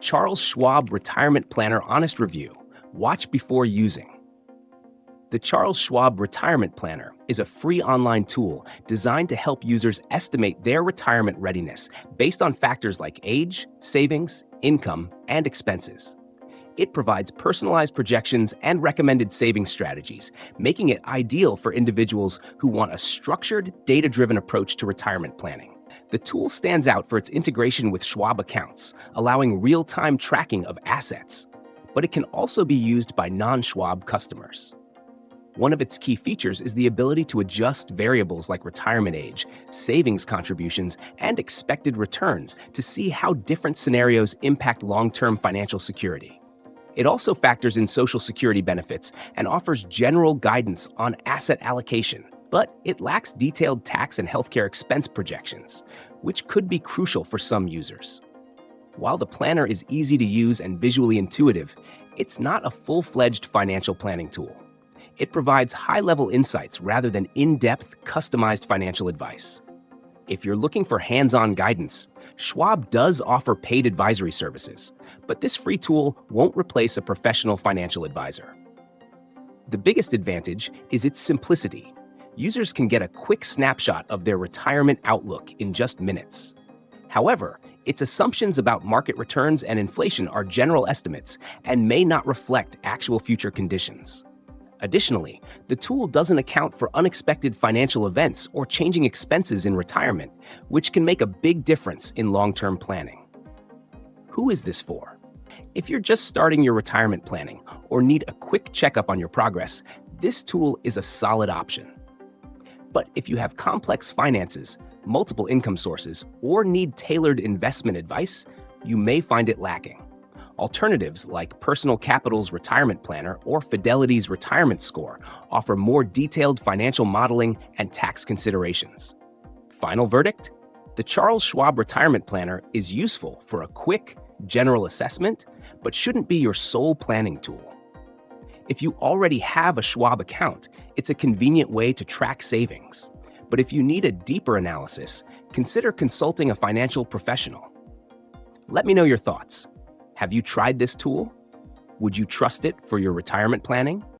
Charles Schwab Retirement Planner Honest Review. Watch before using. The Charles Schwab Retirement Planner is a free online tool designed to help users estimate their retirement readiness based on factors like age, savings, income, and expenses. It provides personalized projections and recommended saving strategies, making it ideal for individuals who want a structured, data-driven approach to retirement planning. The tool stands out for its integration with Schwab accounts, allowing real-time tracking of assets. But it can also be used by non-Schwab customers. One of its key features is the ability to adjust variables like retirement age, savings contributions, and expected returns to see how different scenarios impact long-term financial security. It also factors in Social Security benefits and offers general guidance on asset allocation, but it lacks detailed tax and healthcare expense projections, which could be crucial for some users. While the planner is easy to use and visually intuitive, it's not a full-fledged financial planning tool. It provides high-level insights rather than in-depth, customized financial advice. If you're looking for hands-on guidance, Schwab does offer paid advisory services, but this free tool won't replace a professional financial advisor. The biggest advantage is its simplicity. Users can get a quick snapshot of their retirement outlook in just minutes. However, its assumptions about market returns and inflation are general estimates and may not reflect actual future conditions. Additionally, the tool doesn't account for unexpected financial events or changing expenses in retirement, which can make a big difference in long-term planning. Who is this for? If you're just starting your retirement planning or need a quick checkup on your progress, this tool is a solid option. But if you have complex finances, multiple income sources, or need tailored investment advice, you may find it lacking. Alternatives like Personal Capital's Retirement Planner or Fidelity's Retirement Score offer more detailed financial modeling and tax considerations. Final verdict? The Charles Schwab Retirement Planner is useful for a quick, general assessment, but shouldn't be your sole planning tool. If you already have a Schwab account, it's a convenient way to track savings. But if you need a deeper analysis, consider consulting a financial professional. Let me know your thoughts. Have you tried this tool? Would you trust it for your retirement planning?